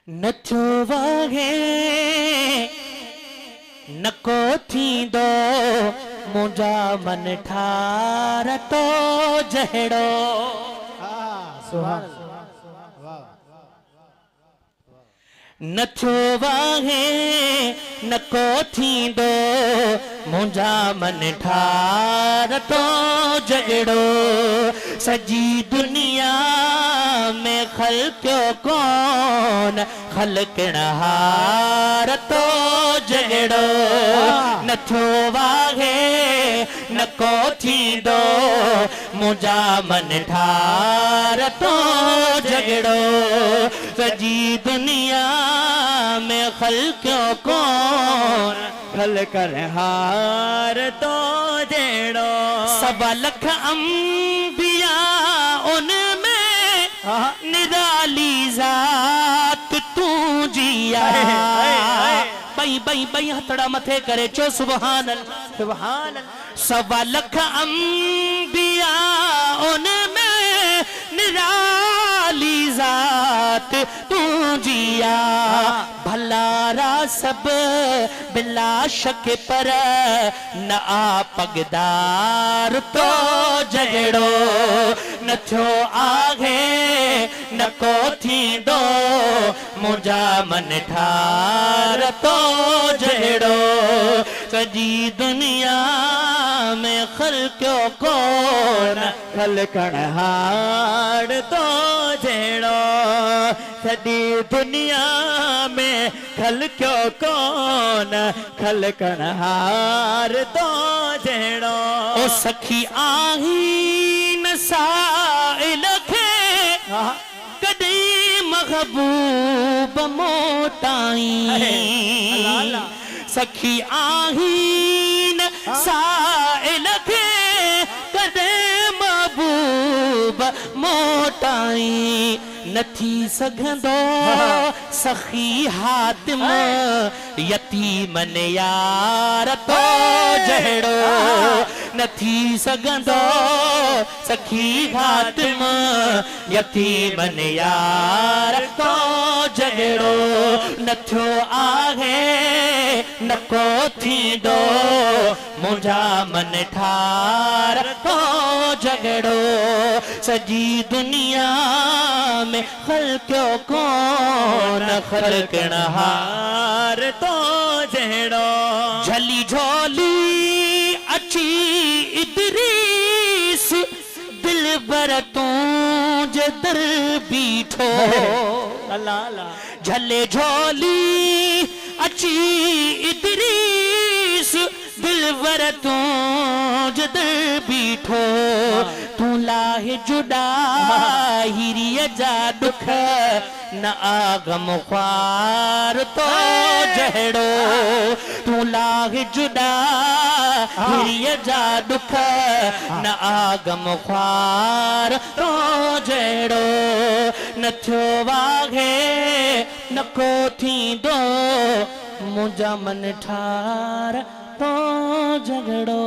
नथो वहे नको थींदो मुंहिंजा मन ठार तो जहिड़ो। नथो वहे नको थींदो मुंहिंजा मन ठार तो जहिड़ो। सजी दुनिया में ख़ल्क़ियो कोन ख़ल्क़िणहार तो जहिड़ो। नथो वाहे नको थींदो मुंहिंजा मन ठार तो जहिड़ो। सजी दुनिया में ख़ल्क़ियो कोन ख़ल्क़िणहार तो जहिड़ो। सवा लख अंबिया उनमें निराली ज़ात तू जिया। बई बई बई हथड़ा मथे करे चो सुभान अल्लाह सुभान अल्लाह। सवा लख अंबिया उनमें निराली ज़ात तू जिया। भलारा सब बिला शक पर न आ पगदार तो जहिड़ो। नथो आहे नको थींदो मुंहिंजा मन ठार तो जहिड़ो। सजी दुनिया में ख़ल्क़ियो कोन ख़ल्क़िणहार तो जहिड़ो। सॼी दुनिया में ख़ल्क़ियो कोन ख़ल्क़िणहार तो जहिड़ो। ओ सखी आहीन साइल खे कॾहिं महबूब मोटाई। सखी आहीन साइल खे कॾहिं महबूब मोटाई। नथी सघंदो सखी हातिम यतीमन यार तो जहिड़ो। नथी सघंदो सखी हातिम यतीमन यार तो जहिड़ो। नथो आहे नको थींदो मुंहिंजा मन ठार तो जहिड़ो। सजी दुनिया में ख़ल्क़ियो कोन ख़ल्क़िणहार तो जहिड़ो। झली झोली अची इदरीस दिलबर तूं जे दर बीठो। झले झोली अची इदरीस दिलबर तूं जे दर बीठो। तू लाहे जुदा हिरिय जा दुख न आगम ख्वार तो जहिड़ो। तू लाहे जुदा हिरिय जा दुख न आगम ख्वार तो जहिड़ो। नथो वाहे नको थींदो मुंहिंजा मन ठार तो जहिड़ो।